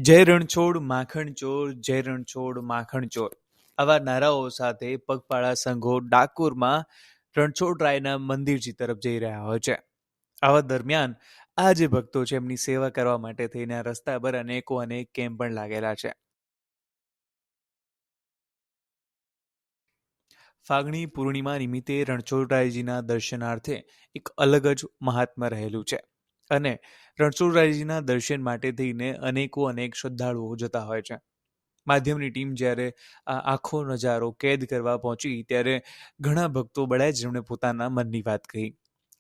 જય રણછોડ માખણ ચોર, જય રણછોડ માખણ ચોર આવા નારાઓ સાથે પગપાળા સંઘો ડાકોરમાં રણછોડરાયના મંદિરજી તરફ જઈ રહ્યા હોય છે. આવા દરમિયાન આ જે ભક્તો છે એમની સેવા કરવા માટે થઈને રસ્તા પર અનેક કેમ્પ પણ લાગેલા છે. ફાગણી પૂર્ણિમા નિમિત્તે રણછોડરાયજીના દર્શનાર્થે એક અલગ જ મહાત્મા રહેલું છે અને રણછોડરાયજીના દર્શન માટે થઈને અનેક શ્રદ્ધાળુઓ જતા હોય છે. માધ્યમની ટીમ જ્યારે આ આખો નજારો કેદ કરવા પહોંચી ત્યારે ઘણા ભક્તો મળ્યા જેમણે પોતાના મનની વાત કહી.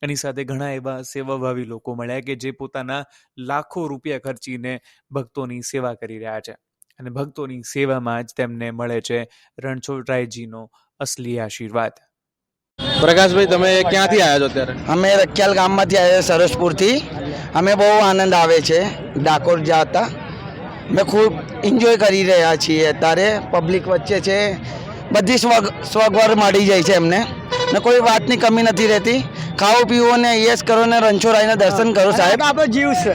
એની સાથે ઘણા એવા સેવાભાવી લોકો મળ્યા કે જે પોતાના લાખો રૂપિયા ખર્ચીને ભક્તોની સેવા કરી રહ્યા છે અને ભક્તોની સેવામાં જ તેમને મળે છે રણછોડરાયજીનો અસલી આશીર્વાદ. પ્રકાશભાઈ, તમે ક્યાંથી આવ્યા છો અત્યારે? અમે રખિયાલ ગામમાંથી આવ્યા સરસપુરથી. અમે બહુ આનંદ આવે છે ડાકોર જતા. અમે ખૂબ એન્જોય કરી રહ્યા છીએ. અત્યારે પબ્લિક વચ્ચે છે, બધી સ્વગવડ મળી જાય છે એમને ને કોઈ વાતની કમી નથી રહેતી. ખાઓ પીવો ને યસ કરો ને રણછોડરાયના દર્શન કરો સાહેબ. આપણો જીવ છે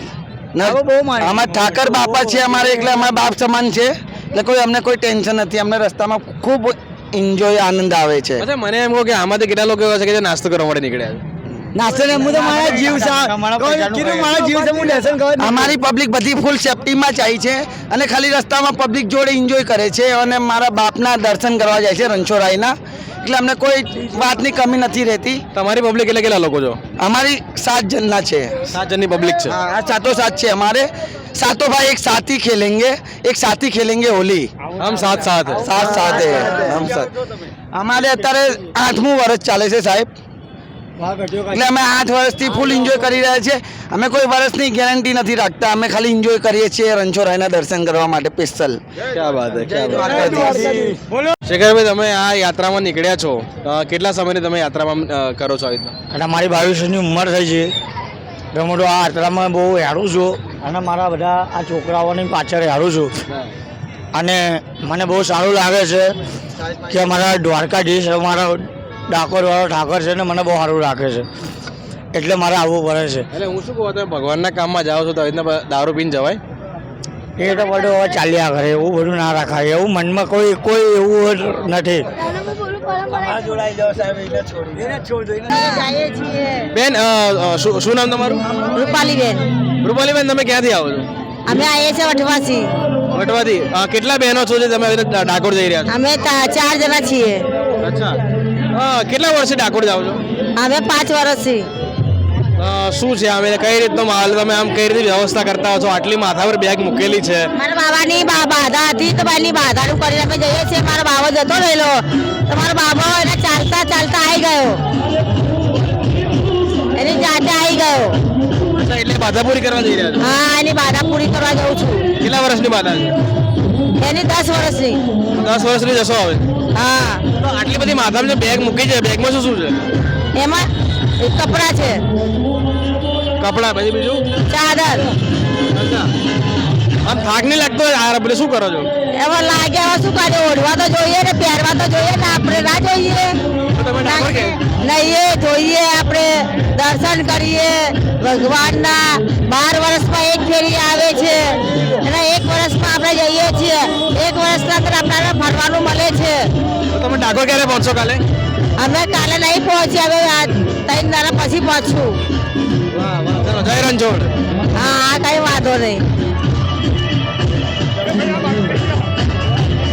અમારા ઠાકર બાપા છે અમારે, એટલે અમારા બાપ સમાન છે. એટલે કોઈ અમને કોઈ ટેન્શન નથી. અમને રસ્તામાં ખૂબ એન્જોય આનંદ આવે છે. અચ્છા, મને એમ કહો કે આમાંથી કેટલા લોકો એવા છે કે જે નાસ્તો કરવા માટે નીકળ્યા છે? નાસ્તો ને હું તો મારા જીવ છે, મારા જીવ છે, હું દર્શન કરવા. અમારી પબ્લિક બધી ફૂલ સેફટીમાં જાય છે અને ખાલી રસ્તામાં પબ્લિક જોડે એન્જોય કરે છે અને મારા બાપના દર્શન કરવા જાય છે રણછોડરાયના. એટલે અમને કોઈ વાતની કમી નથી રહેતી. તમારી પબ્લિક એટલે કેટલા લોકો છો? અમારી 7 જણના છે. 7 જણની પબ્લિક છે. હા, 7 છે અમારે. सातों भाई एक साथ ही खेलेंगे, एक साथ ही खेलेंगे होली. हम साथ साथ हम साथ. हमारे અત્યારે 8મું વર્ષ ચાલે છે સાહેબ. એટલે અમે 8 વર્ષથી ફૂલ એન્જોય કરી રહ્યા છીએ. અમે કોઈ વર્ષની ગેરંટી નથી રાખતા. અમે ખાલી એન્જોય કરીએ છીએ રણછોડરાયના દર્શન કરવા માટે સ્પેશિયલ. ક્યાં વાત છે, ક્યાં વાત. શેખરભાઈ, તમે આ યાત્રામાં નીકળ્યા છો, કેટલા સમયથી તમે યાત્રામાં કરો છો? અને મારી 22 વર્ષની ઉંમર થઈ છે. હું તો આ યાત્રામાં બહુ હેરું છું અને મારા બધા આ છોકરાઓની પાછળ હેરું છું. અને મને બહુ સારું લાગે છે કે અમારા દ્વારકાધીશ, અમારા ડાકોરવાળો ઠાકર છે ને મને બહુ સારું લાગે છે, એટલે મારે આવવું પડે છે. એટલે હું શું કહું, તમે ભગવાનના કામમાં જાઓ છો તો આવી રીતના દારૂ પીને જવાય? એ તો બધું હવે ચાલ્યા કરે, એવું બધું ના રાખાય. એવું મનમાં કોઈ એવું નથી. બેન, શું નામ તમારું? રૂપાલીબેન. રૂપાલીબેન, તમે ક્યાંથી આવો છો? અમે આવીએ છીએ વટવાથી. વટવાથી. કેટલા બહેનો છો જે તમે ડાકોર જઈ રહ્યા છો? અમે 4 જણા છીએ. અચ્છા, કેટલા વર્ષથી ડાકોર જાઓ છો? અમે 5 વર્ષથી. શું છે અમે કઈ રીતનો માહોલ, તમે આમ કઈ રીતે વ્યવસ્થા કરતા છો? આટલી માથા પર બેગ મૂકેલી છે. મારા બાબાની બાધા હતી તો બાની બાધાનું કરીને અમે જઈએ છીએ. મારો બાબો જતો રહેલો તો મારો બાબો એને ચાલતા આવી ગયો, એની જાતે આવી ગયો. અચ્છા, એટલે બાધા પૂરી કરવા જઈ રહ્યા છો? હા, એની બાધા પૂરી કરવા જાઉં છું. કેટલા વર્ષની બાધા છે એની? 10 વર્ષની. 10 વર્ષની જશો હવે? હા. તો આટલી બધી માથામાં જે બેગ મૂકી છે, બેગમાં શું છે? એમાં કપડા છે. કપડા, પછી બીજું ચાદર. અચ્છા, આમ થાક નહીં લાગતો યાર? આપણે શું કરો છો? એમાં લાગે, હવે શું કરે? ઓઢવા તો જોઈએ ને, પહેરવા તો જોઈએ ને, આપણે ના જોઈએ? નહીં, જોઈએ. આપણે દર્શન કરીએ ભગવાનના. 12 વર્ષમાં એક ફેરી આવે છે અને 1 વર્ષમાં આપણે જઈએ છીએ. 1 વર્ષના અંદર આપણને ફરવાનું મળે છે. તો તમે ડાકોર ક્યારે પહોંચશો? કાલે? અમે કાલે નહીં પહોંચીએ, હવે 3 દાડા પછી પહોંચશું. વાહ વાહ, ચલો, જય રણછોડ. હા, કઈ વાંધો નહીં.